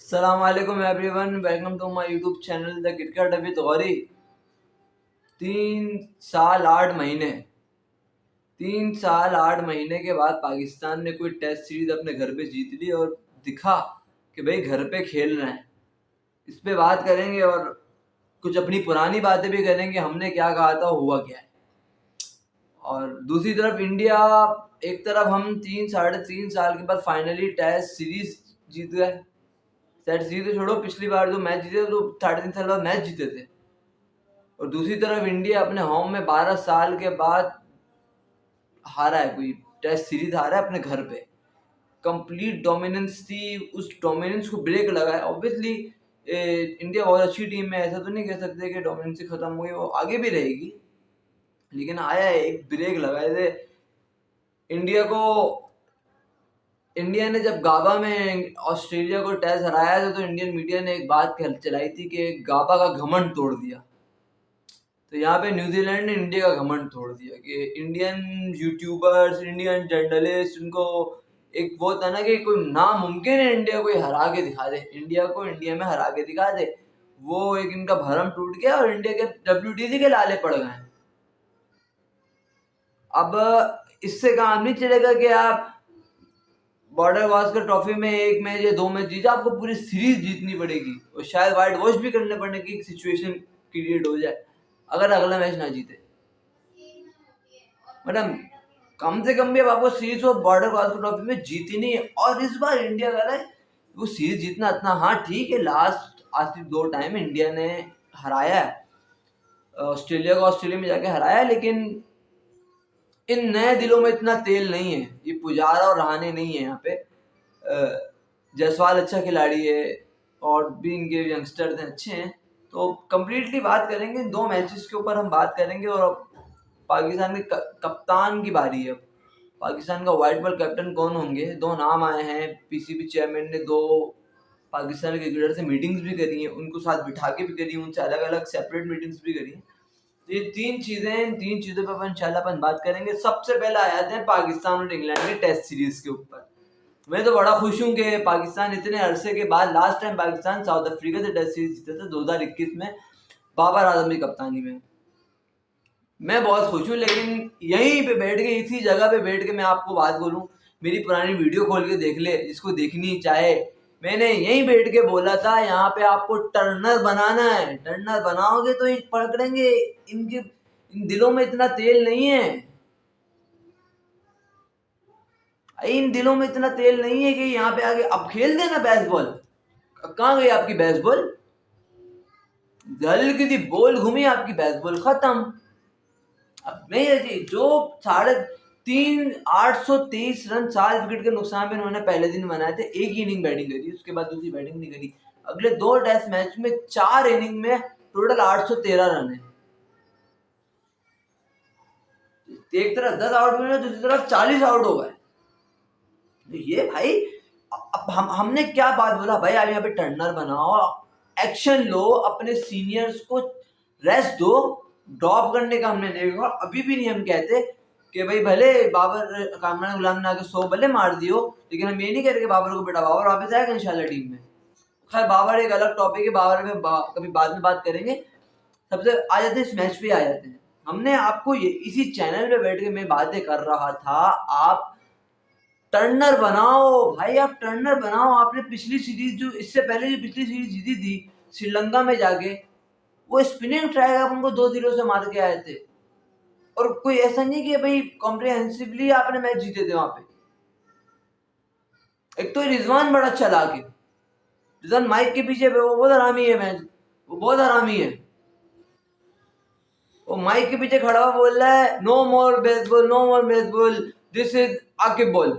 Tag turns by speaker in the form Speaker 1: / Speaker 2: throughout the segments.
Speaker 1: Assalamualaikum everyone, welcome to my YouTube channel The Cricket with Gauri. 3 साल 8 महीने 3 साल 8 महीने के बाद पाकिस्तान ने कोई टेस्ट सीरीज अपने घर पे जीत ली और दिखा कि भाई घर पे खेल रहे हैं। इस पे बात करेंगे और कुछ अपनी पुरानी बातें भी करेंगे, हमने क्या कहा था, हुआ क्या है। और दूसरी तरफ इंडिया, एक तरफ हम 3 साढ़े 3 साल के बाद फाइनली टेस्ट सीरीज जीत गए। टेस्ट सीरीज तो छोड़ो, पिछली बार जो मैच जीते तो 3.5 साल बाद मैच जीते थे। और दूसरी तरफ इंडिया अपने होम में 12 साल के बाद हारा है, कोई टेस्ट सीरीज हारा है अपने घर पे। कंप्लीट डोमिनेंस थी, उस डोमिनेंस को ब्रेक लगा है। ऑब्वियसली इंडिया बहुत अच्छी टीम है, ऐसा तो नहीं कह सकते कि डोमिनेंस ही खत्म हो गई, वो आगे भी रहेगी, लेकिन आया है एक ब्रेक लगा है। इंडिया को इंडिया ने जब गाबा में ऑस्ट्रेलिया को टेस्ट हराया था तो इंडियन मीडिया ने एक बात चलाई थी कि गाबा का घमंड तोड़ दिया। तो यहाँ पे न्यूजीलैंड ने इंडिया का घमंड तोड़ दिया कि इंडियन यूट्यूबर्स, इंडियन जर्नलिस्ट, उनको एक वो था ना कि कोई नामुमकिन है इंडिया को हरा के दिखा दे, इंडिया को इंडिया में हरा के दिखा दे। वो एक इनका भरम टूट गया और इंडिया के WTC के लाले पड़ गए। अब इससे काम नहीं चलेगा कि आप बॉर्डर गावस्कर ट्रॉफी में एक मैच या 2 मैच जीते, आपको पूरी सीरीज जीतनी पड़ेगी और शायद वाइट वॉश भी करने पड़ने की सिचुएशन क्रिएट हो जाए अगर अगला मैच ना जीते। मतलब कम से कम भी अब आपको सीरीज और बॉर्डर गावस्कर ट्रॉफी में जीतनी है। और इस बार इंडिया का है वो सीरीज जीतना इतना, हाँ ठीक है, लास्ट आखिरी 2 टाइम इंडिया ने हराया है ऑस्ट्रेलिया को, ऑस्ट्रेलिया में जाके हराया है, लेकिन इन नए दिलों में इतना तेल नहीं है। ये पुजारा और रहाणे नहीं है यहाँ पे। जायसवाल अच्छा खिलाड़ी है और भी इनके यंगस्टर अच्छे हैं। तो कंप्लीटली बात करेंगे 2 मैचेस के ऊपर, हम बात करेंगे। और पाकिस्तान के कप्तान की बारी है। पाकिस्तान का व्हाइट बॉल कैप्टन कौन होंगे, 2 नाम आए हैं। PCB चेयरमैन ने 2 पाकिस्तान के क्रिकेटर से मीटिंग्स भी करी हैं, उनको साथ बिठा के भी करी, उनसे अलग अलग सेपरेट मीटिंग्स भी करी हैं। ये 3 चीज़ों पर इंशाल्लाह अपन बात करेंगे। सबसे पहले आ जाते हैं पाकिस्तान और इंग्लैंड की टेस्ट सीरीज के ऊपर। मैं तो बड़ा खुश हूँ कि पाकिस्तान इतने अरसे के बाद, last time Pakistan south Africa से टेस्ट सीरीज जीता था 2021 में, बाबर आजम की कप्तानी में। मैं बहुत खुश हूँ, लेकिन यहीं पे बैठ के, इसी जगह पे बैठ के मैं आपको बात बोलूँ, मेरी पुरानी वीडियो खोल के देख ले जिसको देखनी चाहे। मैंने यहीं बैठ के बोला था यहाँ पे आपको टर्नर बनाना है, टर्नर बनाओगे तो ये पकड़ेंगे। इन दिलों में इतना तेल नहीं है, इन दिलों में इतना तेल नहीं है कि यहाँ पे आगे अब खेल देना बेसबॉल। कहाँ गई आपकी बेसबॉल? हल्की सी बॉल घूमी, आपकी बेसबॉल खत्म। अब नहीं है जी, जो 823 रन 4 विकेट के नुकसान पे उन्होंने पहले दिन बनाए थे, एक ही इनिंग बैटिंग करी, उसके बाद दूसरी बैटिंग नहीं करी। अगले 2 टेस्ट मैच में 4 इनिंग में टोटल 813 रन है। एक तरफ 10 आउट हुए, दूसरी तरफ 40 आउट हो गए। तो ये भाई, अब हमने क्या बात बोला भाई, आप यहाँ पे टर्नर बनाओ, एक्शन लो, अपने सीनियर्स को रेस्ट दो। ड्रॉप करने का हमने नहीं कहा, अभी भी नहीं हम कहते कि भाई भले बाबर कामरान गुलाम ने आके 100 भले मार दियो, लेकिन हम ये नहीं कह रहे कि बाबर को बेटा बाबर वापस आएगा इंशाल्लाह टीम में। खैर बाबर एक अलग टॉपिक है, बाबर में कभी बाद में बात करेंगे। सबसे आ जाते हैं इस मैच पे, आ जाते हैं। हमने आपको ये इसी चैनल पे बैठ के मैं बातें कर रहा था, आप टर्नर बनाओ भाई, आप टर्नर बनाओ। आपने पिछली सीरीज, जो इससे पहले जो पिछली सीरीज जीती थी श्रीलंका में जाके, वो स्पिनिंग ट्रैक आप उनको 2-0 से मार के आए थे। और कोई ऐसा नहीं कि भाई कॉम्प्रिहेंसिवली आपने मैच जीते थे वहां पे। एक तो रिजवान बड़ा अच्छा लाके, रिजवान माइक के पीछे वो बहुत हरामी है, मैच वो बहुत हरामी है। वो माइक के पीछे खड़ा हुआ बोल रहा है no more baseball, no more baseball, this is Aqib ball.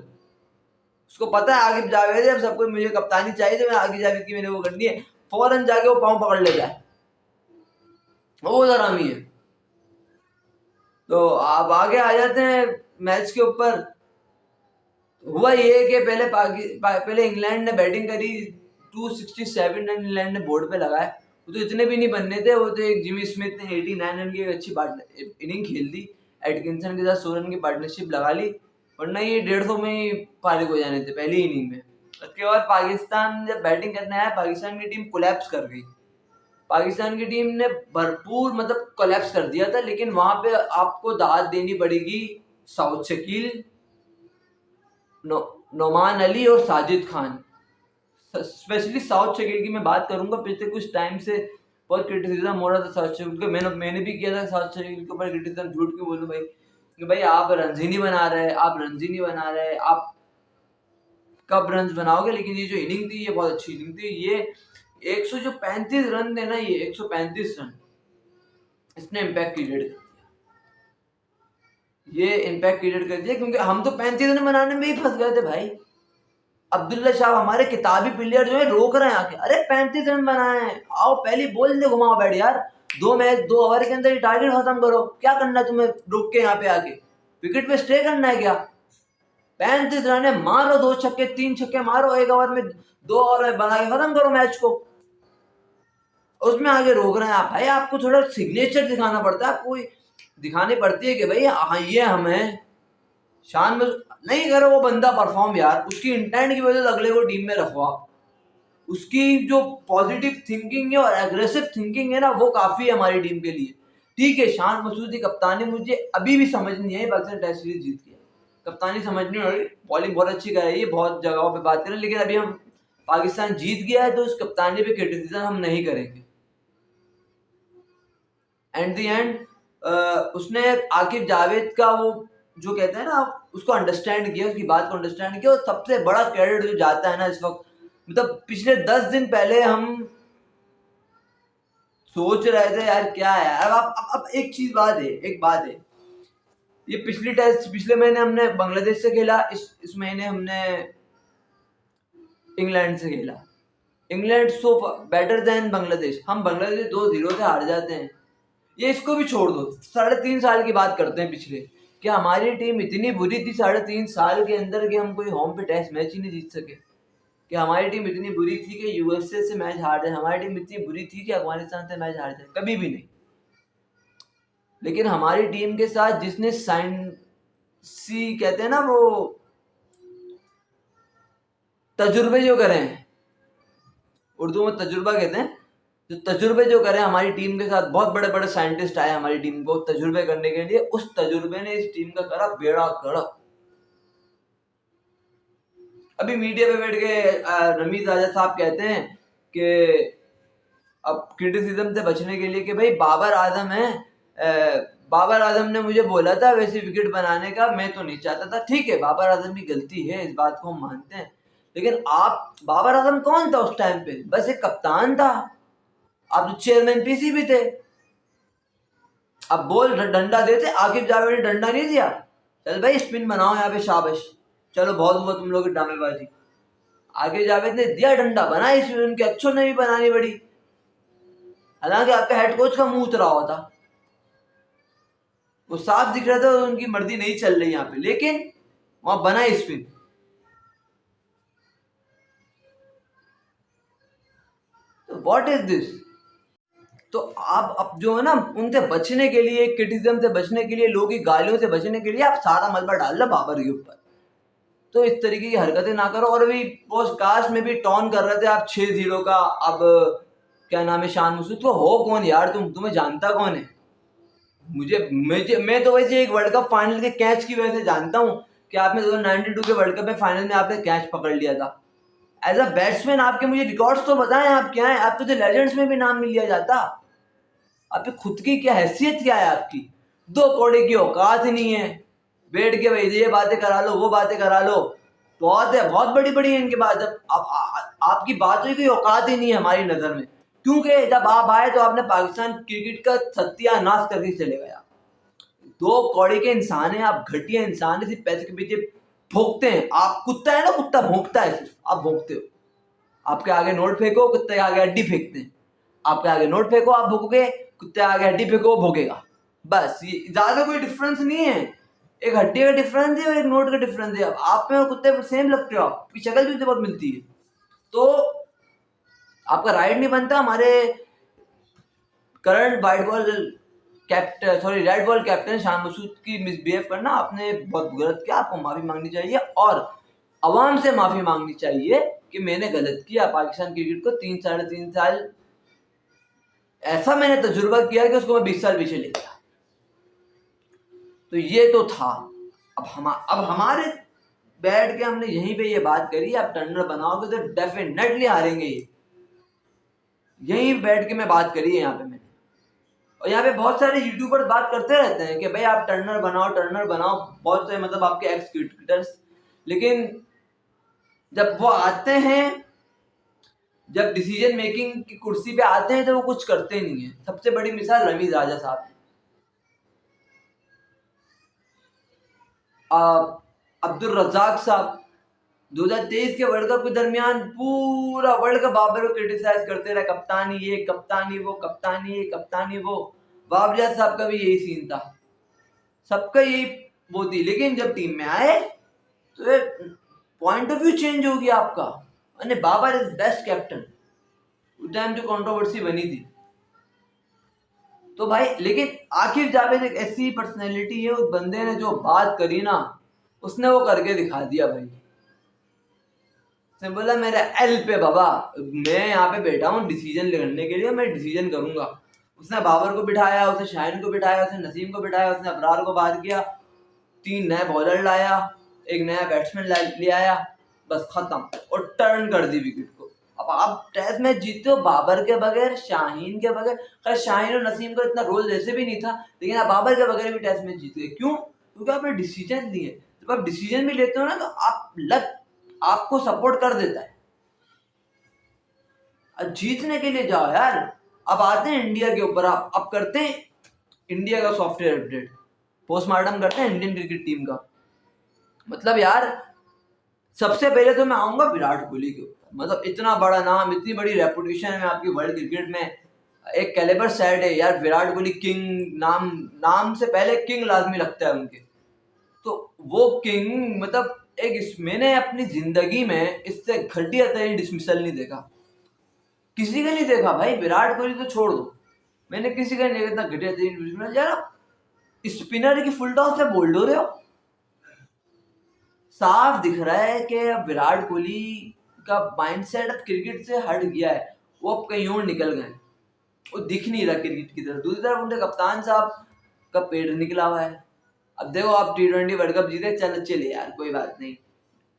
Speaker 1: उसको पता है आगे जावेद है, सबको मुझे कप्तानी चाहिए, तो मैं आगे जावेद की मैंने वो करनी है, फौरन जाके वो पाँव पकड़ लेता है, वो हरामी है। तो आप आगे आ जाते हैं मैच के ऊपर। हुआ ये कि पहले इंग्लैंड ने बैटिंग करी, 267 रन इंग्लैंड ने बोर्ड पे लगाए। वो तो इतने भी नहीं बनने थे, वो तो एक जिमी स्मिथ ने 89 रन की अच्छी इनिंग खेल दी, एटकिंसन के साथ 100 रन की पार्टनरशिप लगा ली, वरना ये 150 में ही फारिग हो जाने थे पहली इनिंग में। उसके बाद पाकिस्तान जब बैटिंग करने आया, पाकिस्तान की टीम कोलैप्स कर गई। पाकिस्तान की टीम ने भरपूर मतलब कोलैप्स कर दिया था, लेकिन वहां पे आपको दाद देनी पड़ेगी साउथ शकील, नोमान अली और साजिद खान। स्पेशली साउथ शकील की मैं बात करूंगा। पिछले कुछ टाइम से बहुत क्रिटिसिज्म हो रहा था साउथ शकील को, मैंने भी किया था साउथ शकील के ऊपर क्रिटिसिज्म। झूठ क्यों बोलूं भाई, कि भाई आप रन ही नहीं बना रहे, आप रन ही नहीं बना रहे, आप कब रन बनाओगे। लेकिन ये जो इनिंग थी ये बहुत अच्छी इनिंग थी। ये 135 रन देना, ये 135 रन इसने इम्पैक्ट क्रिएट कर दिया। ये इम्पैक्ट क्रिएट कर दिया क्योंकि हम तो 35 रन बनाने में ही फंस गए थे भाई। अब्दुल्ला शाह हमारे किताबी प्लेयर जो है रोक रहे हैं आके, अरे 35 रन बनाए हैं, आओ पहली बॉल दे घुमाओ बैठ यार, 2 ओवर के अंदर ही टारगेट खत्म करो। क्या करना है तुम्हें रोक के यहाँ पे आके, विकेट पे स्टे करना है क्या? 35 रन है, मारो 2 छक्के 3 छक्के मारो 1 ओवर में, 2 ओवर में बना के खत्म करो मैच को। उसमें आगे रोक रहे हैं आप भाई। आपको थोड़ा सिग्नेचर दिखाना पड़ता है, आपको दिखानी पड़ती है कि भाई हाँ ये हमें शान में नहीं करो वो बंदा परफॉर्म यार। उसकी इंटेंट की वजह से अगले को टीम में रखो आप। उसकी जो पॉजिटिव थिंकिंग है और एग्रेसिव थिंकिंग है ना, वो काफी है हमारी टीम के लिए। ठीक है, शान मसूदी कप्तानी मुझे अभी भी समझ नहीं आई, पाकिस्तान टेस्ट सीरीज जीत गया, कप्तानी समझ नहीं आ रही, बॉलिंग बहुत अच्छी कर रही है, बहुत जगहों पे बात करें, लेकिन अभी हम पाकिस्तान जीत गया है तो उस कप्तानी पे क्रिटिसिज्म हम नहीं करेंगे। एट द एंड उसने आकिब जावेद का वो जो कहते हैं ना, उसको अंडरस्टैंड किया, उसकी बात को अंडरस्टैंड किया। और सबसे बड़ा क्रेडिट जो जाता है ना इस वक्त, मतलब पिछले 10 दिन पहले हम सोच रहे थे यार क्या है यार। अब एक बात है, ये पिछले महीने हमने बांग्लादेश से खेला, इस महीने हमने इंग्लैंड से खेला। England so better than Bangladesh, हम बांग्लादेश 2-0 से हार जाते हैं। ये इसको भी छोड़ दो, 3.5 साल की बात करते हैं पिछले, कि हमारी टीम इतनी बुरी थी 3.5 साल के अंदर कि हम कोई होम पे टेस्ट मैच ही नहीं जीत सके। कि हमारी टीम इतनी बुरी थी कि यूएसए से मैच हार जाए, हमारी टीम इतनी बुरी थी कि अफगानिस्तान से मैच हार जाए, कभी भी नहीं। लेकिन हमारी टीम के साथ जिसने साइंसी कहते हैं ना वो तजुर्बे जो करे हैं, उर्दू में तजुर्बा कहते हैं, जो तजुर्बे जो करे हमारी टीम के साथ, बहुत बड़े बड़े साइंटिस्ट आए हमारी टीम को तजुर्बे करने के लिए, उस तजुर्बे ने इस टीम का करा बेड़ा गर्क। अभी मीडिया पे बैठ के रमीज राजा साहब कहते हैं कि अब क्रिटिसिज्म से बचने के लिए कि भाई बाबर आजम है, बाबर आजम ने मुझे बोला था वैसे विकेट बनाने का, मैं तो नहीं चाहता था। ठीक है, बाबर आजम की गलती है, इस बात को हम मानते हैं, लेकिन आप बाबर आजम कौन था उस टाइम पे? बस एक कप्तान था, आप तो चेयरमैन पीसी भी थे। अब बोल डंडा देते, आकिब जावेद ने डंडा नहीं दिया, चल भाई स्पिन बनाओ यहाँ पे, शाबाश, चलो बहुत हुआ तुम लोग की ड्रामेबाजी। आकिब जावेद ने दिया डंडा, बनाई स्पिन, उनके अच्छों ने भी बनानी पड़ी, हालांकि आपका हेड कोच का मुंह उतरा हुआ था, वो साफ दिख रहा था उनकी मर्जी नहीं चल रही यहाँ पे, लेकिन वहां बनाई स्पिन। तो व्हाट इज दिस? तो आप अब जो है ना, उनसे बचने के लिए, क्रिटिसिज्म से बचने के लिए, लोगों की गालियों से बचने के लिए आप सारा मलबा डाल लो बाबर के ऊपर। तो इस तरीके की हरकतें ना करो। और अभी पोस्टकास्ट में भी टॉन कर रहे थे आप 6-0 का, अब क्या नाम है शान मसूद, तो हो कौन यार तुम्हें जानता कौन है? मैं तो वैसे एक वर्ल्ड कप फाइनल के कैच की वजह से जानता हूँ कि आपने 92 के वर्ल्ड कप में फाइनल में आपने कैच पकड़ लिया था। एज अ बैट्समैन आपके मुझे रिकॉर्ड्स तो बताएं, आप क्या है? आप तो लेजेंड्स में भी नाम मिल लिया जाता। आपकी खुद की क्या हैसियत क्या है आपकी? 2 कौड़े की औकात ही नहीं है, बैठ के भाई ये बातें करा लो वो बातें करा लो, बहुत है, बहुत बड़ी बड़ी है इनके बात। जब आपकी बातों की औकात ही नहीं है हमारी नजर में, क्योंकि जब आप आए तो आपने पाकिस्तान क्रिकेट का सत्यानाश करके चले गए। 2 कौड़े के इंसान है आप, घटिया इंसान है, सिर्फ पैसे के पीछे भोंकते हैं आप। कुत्ता है ना, कुत्ता भोंकता है, सिर्फ आप भोंकते हो। आपके आगे नोट फेंको, कुत्ते के आगे हड्डी फेंकते हैं। आपके आगे नोट फेंको आप भोगोगे, कुत्ते आगे हड्डी फेंको भोगेगा। बस ये ज्यादा कोई डिफरेंस नहीं है, एक हड्डी का डिफरेंस है और एक नोट का डिफरेंस है। अब आप में और कुत्ते पर सेम लगते हो, आपकी शक्ल भी बहुत मिलती है, तो आपका राइट नहीं बनता हमारे current white ball captain, sorry red ball captain Shan Masood की मिसबिहेव करना। आपने बहुत गलत किया, आपको माफी मांगनी चाहिए। और अवाम से माफी मांगनी चाहिए कि मैंने गलत किया। पाकिस्तान क्रिकेट को 3 साढ़े 3 साल ऐसा मैंने तजुर्बा किया कि उसको मैं 20 साल पीछे ले गया। तो ये तो था। अब हमारे बैठ के हमने यहीं पे ये बात करी, आप टर्नर बनाओगे तो डेफिनेटली हारेंगे ये। यहीं बैठ के मैं बात करी है यहाँ पे मैंने। और यहाँ पे बहुत सारे यूट्यूबर्स बात करते रहते हैं कि भाई आप टर्नर बनाओ, बहुत से मतलब आपके एक्स क्रिकेटर्स। लेकिन जब वो आते हैं, जब डिसीजन मेकिंग की कुर्सी पे आते हैं तो वो कुछ करते नहीं है। सबसे बड़ी मिसाल रमीज राजा साहब है। अब्दुल रज्जाक साहब 2023 के वर्ल्ड कप के दरमियान पूरा वर्ल्ड कप बाबर को क्रिटिसाइज करते रहे, कप्तानी ये, कप्तानी वो, कप्तानी ये, कप्तानी वो। बाबरिया साहब का भी यही सीन था, सबका यही वो थी। लेकिन जब टीम में आए तो पॉइंट ऑफ व्यू चेंज हो गया आपका। अरे बाबर इज बेस्ट कैप्टन, उस टाइम जो कंट्रोवर्सी बनी थी। तो भाई लेकिन आकिब जावेद एक ऐसी पर्सनैलिटी है, उस बंदे ने जो बात करी ना, उसने वो करके दिखा दिया भाई। उसने बोला मेरा एल पे बाबा, मैं यहाँ पे बैठा हूँ डिसीजन लेने के लिए, मैं डिसीजन करूंगा। उसने बाबर को बिठाया, उसने शाहिन को बिठाया, उसने नसीम को बिठाया, उसने अबरार को बात किया, 3 नए बॉलर लाया, एक नया बैट्समैन ले आया, बस खत्म। और टर्न कर दी विकेट को। अब आप टेस्ट मैच जीते हो बाबर के बगैर, शाहीन के बगैर। खैर शाहीन और नसीम का इतना रोल जैसे भी नहीं था, लेकिन आप बाबर के बगैर भी टेस्ट मैच जीते। क्यों? क्योंकि आपने डिसीजन लिए। जब आप डिसीजन भी लेते हो ना, तो आप लक आपको सपोर्ट कर देता है। अब जीतने के लिए जाओ यार। अब आते हैं इंडिया के ऊपर, आप करते हैं इंडिया का सॉफ्टवेयर अपडेट, पोस्टमार्टम करते हैं इंडियन क्रिकेट टीम का। मतलब यार सबसे पहले तो मैं आऊंगा विराट कोहली के ऊपर। मतलब इतना बड़ा नाम, इतनी बड़ी रेपुटेशन है आपकी वर्ल्ड क्रिकेट में, एक कैलिबर सेट है यार। विराट कोहली किंग, नाम से पहले किंग लाजमी लगता है उनके। तो वो किंग मतलब मैंने अपनी जिंदगी में इससे घटिया तरीके डिसमिसल नहीं देखा, किसी का नहीं देखा भाई। विराट कोहली तो छोड़ दो, मैंने किसी का नहीं देखा इतना घटिया तरीके डिसमिसल। यार स्पिनर की फुल टॉस से बोल्ड हो रहे हो। साफ दिख रहा है कि अब विराट कोहली का माइंडसेट अब क्रिकेट से हट गया है, वो अब कहीं और निकल गए, वो दिख नहीं रहा क्रिकेट की तरफ। दूसरी तरफ उनके कप्तान साहब का पेट निकला हुआ है। अब देखो आप T20 वर्ल्ड कप जीते, चले यार कोई बात नहीं।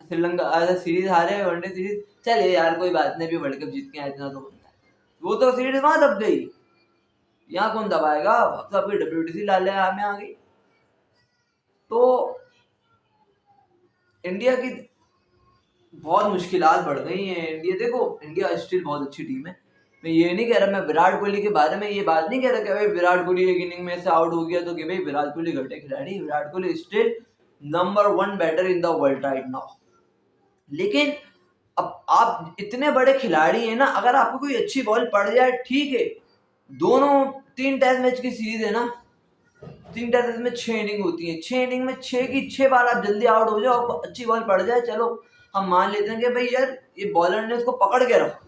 Speaker 1: श्रीलंका सीरीज हारे, वनडे सीरीज, चले यार कोई बात नहीं, भी वर्ल्ड कप जीत के आए, इतना तो बनता है। वो तो सीरीज वहां दब गई, यहाँ कौन दबाएगा? अब तो आपकी WTC लाल में आ गई। तो इंडिया की बहुत मुश्किलात बढ़ गई हैं। इंडिया देखो, इंडिया स्टिल बहुत अच्छी टीम है। मैं ये नहीं कह रहा, मैं विराट कोहली के बारे में ये बात नहीं कह रहा कि भाई विराट कोहली एक इनिंग में से आउट हो गया तो कि भाई विराट कोहली घटे खिलाड़ी। Virat Kohli still number 1 batter in the world right now. लेकिन अब आप इतने बड़े खिलाड़ी हैं ना, अगर आपको कोई अच्छी बॉल पड़ जाए ठीक है। दोनों 3 टेस्ट मैच की सीरीज है ना, 3 टेस्ट में 6 इनिंग होती है, 6 इनिंग में 6 की 6 बार आप जल्दी आउट हो जाओ, आपको अच्छी बॉल पड़ जाए, चलो हम मान लेते हैं कि भाई यार ये बॉलर ने उसको पकड़ के रखा।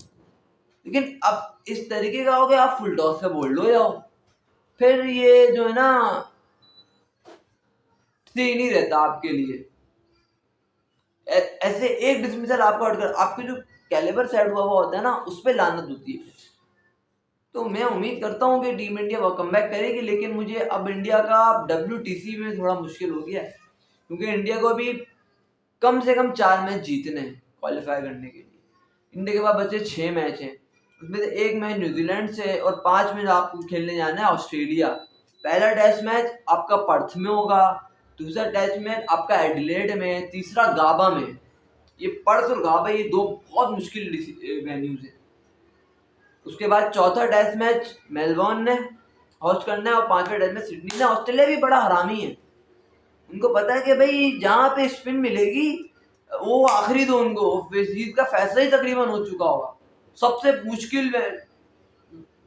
Speaker 1: लेकिन अब इस तरीके का हो गया, आप फुल टॉस से बोल लो जाओ, फिर ये जो है ना सही नहीं रहता आपके लिए। ऐसे एक डिसमिसल आपको हटकर आपके जो कैलिबर सेट हुआ हुआ होता है ना, उस पर लानत होती है। तो मैं उम्मीद करता हूँ कि टीम इंडिया वो कम बैक करेगी। लेकिन मुझे अब इंडिया का WTC में थोड़ा मुश्किल हो गया है, क्योंकि इंडिया को अभी कम से कम 4 मैच जीतने हैं क्वालिफाई करने के लिए। इंडिया के पास बचे 6 मैच हैं, उसमें से 1 मैच न्यूजीलैंड से और 5 मैच आपको खेलने जाना है ऑस्ट्रेलिया। पहला टेस्ट मैच आपका पर्थ में होगा, दूसरा टेस्ट मैच आपका एडिलेड में, तीसरा गाबा में। ये पर्थ और गाबा ये 2 बहुत मुश्किल वेन्यूज हैं। उसके बाद चौथा टेस्ट मैच मेलबर्न ने होस्ट करना है और 5वां टेस्ट मैच सिडनी ने। ऑस्ट्रेलिया भी बड़ा हरामी है, उनको पता है कि भाई जहाँ पे स्पिन मिलेगी वो आखिरी दो, उनको जीत का फैसला ही तकरीबन हो चुका होगा। सबसे मुश्किल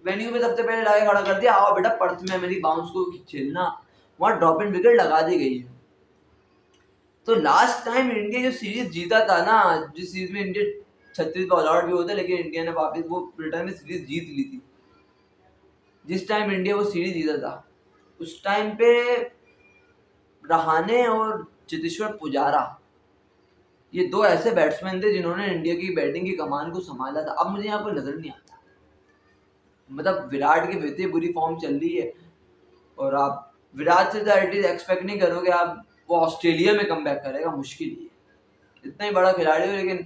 Speaker 1: वेन्यू में सबसे पहले लाके खड़ा कर दिया, आओ बेटा पर्थ में मेरी बाउंस को खेलना, वहां ड्रॉप इन विकेट लगा दी गई है। तो लास्ट टाइम इंडिया जो सीरीज जीता था ना, जिस सीरीज में इंडिया 36 ऑल आउट भी होता, लेकिन इंडिया ने वापस वो रिटर्न में सीरीज जीत ली थी। जिस टाइम इंडिया वो सीरीज जीता था उस टाइम पे रहाणे और चेतेश्वर पुजारा ये दो ऐसे बैट्समैन थे जिन्होंने इंडिया की बैटिंग की कमान को संभाला था। अब मुझे यहाँ पर नजर नहीं आता, मतलब विराट की वैसे बुरी फॉर्म चल रही है और आप विराट से तो एटलीस्ट एक्सपेक्ट नहीं करोगे आप वो ऑस्ट्रेलिया में कम बैक करेगा, मुश्किल ही है। इतना ही बड़ा खिलाड़ी हो, लेकिन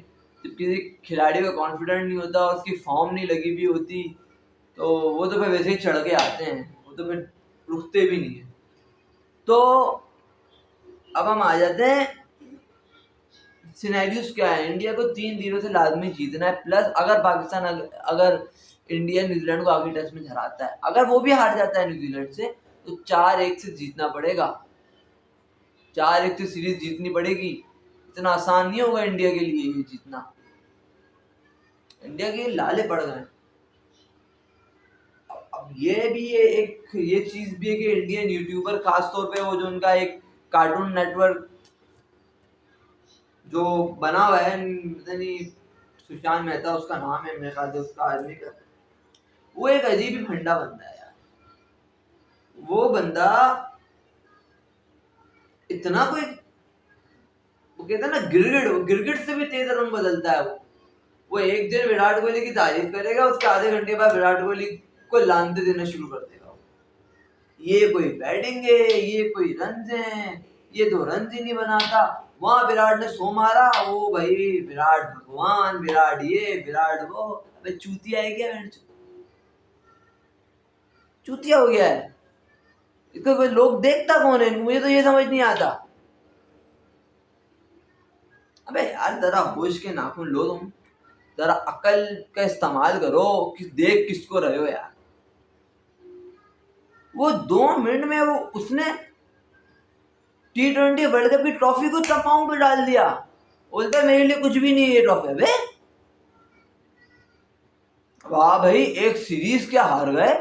Speaker 1: जब किसी खिलाड़ी का कॉन्फिडेंट नहीं होता, उसकी फॉर्म नहीं लगी हुई होती, तो वो तो फिर वैसे ही चढ़ के आते हैं, वो तो फिर रुकते भी नहीं है। तो अब हम आ जाते हैं सिनेरियोस क्या है। इंडिया को 3-0 से लाजमी जीतना है, प्लस अगर पाकिस्तान अगर इंडिया न्यूजीलैंड को आगे टेस्ट में हराता है, अगर वो भी हार जाता है न्यूजीलैंड से, तो 4-1 से जीतना पड़ेगा। 4-1 से सीरीज जीतनी पड़ेगी। इतना आसान नहीं होगा इंडिया के लिए ये जीतना, इंडिया के लाले पड़ गए। अब ये भी ये चीज भी है कि इंडियन यूट्यूबर, खासतौर पे वो जो उनका एक कार्टून नेटवर्क जो बना हुआ है, पता नहीं सुशांत मेहता उसका नाम है, मेरे ख्याल से उसका आदमी का, वो एक अजीब ही फंडा बंदा है यार। वो बंदा इतना कोई, वो कहता है ना गिरगिट, गिरगिट से भी तेज रंग बदलता है वो एक दिन विराट कोहली की तारीफ करेगा, उसके आधे घंटे बाद विराट कोहली को लानते देना शुरू कर देगा। ये कोई बैटिंग है, ये कोई रन है, ये तो रन ही नहीं बनाता। वहां विराट ने 100 मारा, वो भाई विराट भगवान, विराट ये विराट वो। अबे चूतिया है क्या, चूतिया हो गया है इसको। कोई लोग देखता कौन है, मुझे तो ये समझ नहीं आता। अबे यार जरा होश के नाखून लो तुम, जरा अकल का इस्तेमाल करो कि देख किसको रहे हो यार। वो 2 मिनट में वो उसने T20 वर्ल्ड कप की ट्रॉफी को चपाओं पे डाल दिया। बोलता है मेरे लिए कुछ भी नहीं है ये ट्रॉफी। अबे वाह भाई, एक सीरीज क्या हार गए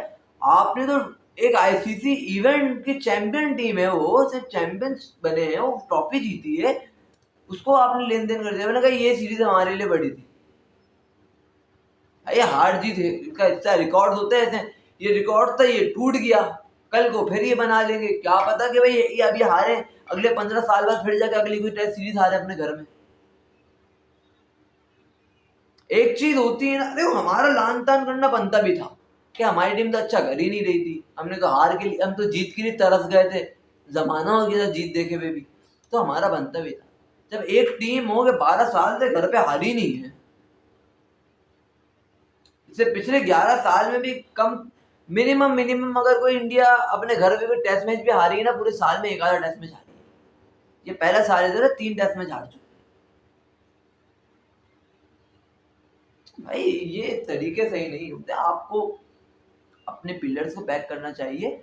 Speaker 1: आपने तो। एक आईसीसी इवेंट की चैंपियन टीम है, वो सिर्फ चैंपियंस बने हैं, वो ट्रॉफी जीती है, उसको आपने लेन देन कर दिया। मैंने कहा ये सीरीज हमारे लिए बड़ी थी। ये हार जीत है इसका हिस्सा, रिकॉर्ड होते हैं ऐसे। ये रिकॉर्ड था, ये टूट गया, कल को फिर ये बना लेंगे। क्या पता कि भाई ये अभी हारे, अगले 15 साल बाद फिर जाकर अगली कोई टेस्ट सीरीज हारे अपने घर में। एक चीज होती है ना, देखो हमारा लान तान करना बनता भी था कि हमारी टीम तो अच्छा कर ही नहीं रही थी, हमने तो हार के लिए, हम तो जीत के लिए तरस गए थे, जमाना हो गया था जीत देखे हुए भी, तो हमारा बनता भी था। जब एक टीम हो गए 12 साल से घर पे हारी नहीं है, इससे पिछले 11 साल में भी कम, मिनिमम मिनिमम अगर कोई इंडिया अपने घर पे कोई टेस्ट मैच भी हारी है ना, पूरे साल में एक आधा टेस्ट मैच हारी है। ये पहला साल है 3 टेस्ट मैच हार चुके। भाई ये तरीके सही नहीं होते, आपको अपने पिलर्स को पैक करना चाहिए।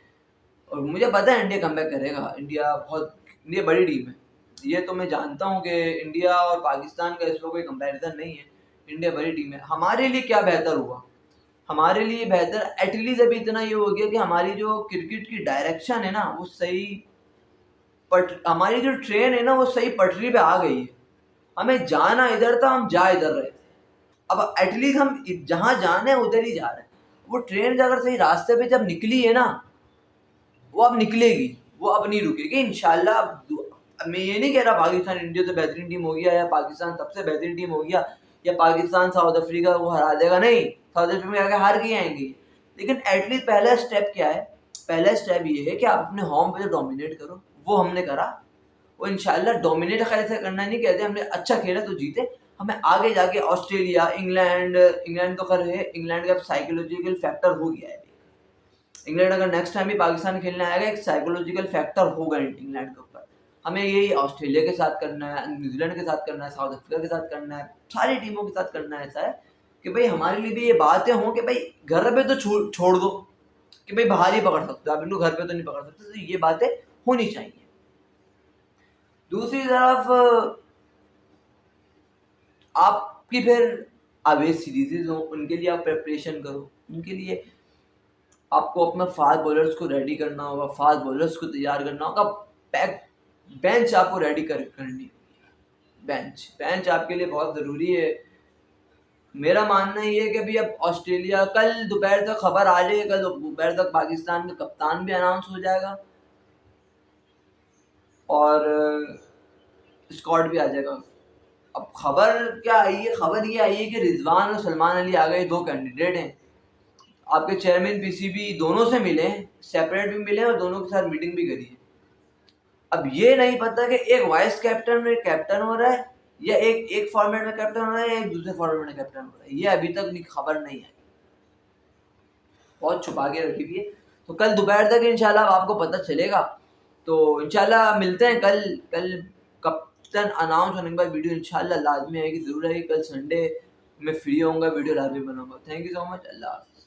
Speaker 1: और मुझे पता है इंडिया कमबैक करेगा, इंडिया बड़ी टीम है, ये तो मैं जानता हूँ कि इंडिया और पाकिस्तान का इसमें कोई कंपैरिजन नहीं है, इंडिया बड़ी टीम है। हमारे लिए क्या बेहतर हुआ, हमारे लिए बेहतर एटलीस्ट अभी इतना ये हो गया कि हमारी जो क्रिकेट की डायरेक्शन है ना वो सही, हमारी जो ट्रेन है ना वो सही पटरी पे आ गई है। हमें जाना इधर था, हम जा इधर रहे थे, अब एटलीस्ट हम जहाँ जाने हैं उधर ही जा रहे हैं। वो ट्रेन अगर सही रास्ते पे जब निकली है ना, वो अब निकलेगी, वो अब नहीं रुकेगी इंशाल्लाह। मैं ये नहीं कह रहा पाकिस्तान इंडिया से बेहतरीन टीम हो गया, या पाकिस्तान सबसे बेहतरीन टीम हो गया, या पाकिस्तान साउथ अफ्रीका को हरा देगा, नहीं, साउथ अफ्रीका में आके हार के आएंगे। लेकिन एटलीस्ट पहला स्टेप क्या है, पहला स्टेप ये है कि आप अपने होम पे डोमिनेट करो, वो हमने करा। वो इंशाल्लाह डोमिनेट कैसे करना नहीं कहते, हमने अच्छा खेला तो जीते, हमें आगे जाके ऑस्ट्रेलिया, इंग्लैंड तो खैर है, इंग्लैंड का साइकोलॉजिकल फैक्टर हो गया है। इंग्लैंड अगर नेक्स्ट टाइम भी पाकिस्तान खेलने आएगा, एक साइकोलॉजिकल फैक्टर होगा इंग्लैंड के ऊपर। हमें यही ऑस्ट्रेलिया के साथ करना है, न्यूजीलैंड के साथ करना है, साउथ अफ्रीका के साथ करना है, सारी टीमों के साथ करना है। ऐसा है कि भाई हमारे लिए भी ये बातें हों कि भाई घर पे तो छोड़ दो कि भाई बाहर ही पकड़ सकते हो आप, इनको घर पे तो नहीं पकड़ सकते, तो ये बातें होनी चाहिए। दूसरी तरफ आपकी फिर अवे सीरीजेज हो, उनके लिए आप प्रिपरेशन करो, उनके लिए आपको अपना फास्ट बॉलर्स को रेडी करना होगा, फास्ट बॉलर्स को तैयार करना होगा, बेंच आपको रेडी करनी, बेंच आपके लिए बहुत ज़रूरी है। मेरा मानना ये है कि अभी अब ऑस्ट्रेलिया, कल दोपहर तक खबर आ जाएगी, कल दोपहर तक पाकिस्तान का कप्तान भी अनाउंस हो जाएगा और स्क्वाड भी आ जाएगा। अब खबर क्या आई है, खबर ये आई है कि रिजवान और सलमान अली आ गए, 2 कैंडिडेट हैं। आपके चेयरमैन पीसीबी दोनों से मिले हैं, सेपरेट भी मिले और दोनों के साथ मीटिंग भी करी है। अब ये नहीं पता कि एक वाइस कैप्टन में कैप्टन हो रहा है, या एक एक फॉर्मेट में कैप्टन हो रहा है, या एक दूसरे फॉर्मेट में कैप्टन हो रहा है, ये अभी तक खबर नहीं है, बहुत छुपा के रखी हुई है। तो कल दोपहर तक इंशाल्लाह आपको पता चलेगा। तो इंशाल्लाह मिलते हैं कल। कल कप्तान अनाउंस होने के बाद वीडियो इंशाल्लाह लाजमी आएगी, जरूर आएगी। कल संडे में फ्री होऊंगा, वीडियो लाजमी बनाऊंगा। थैंक यू सो मच, अल्लाह हाफ़िज़।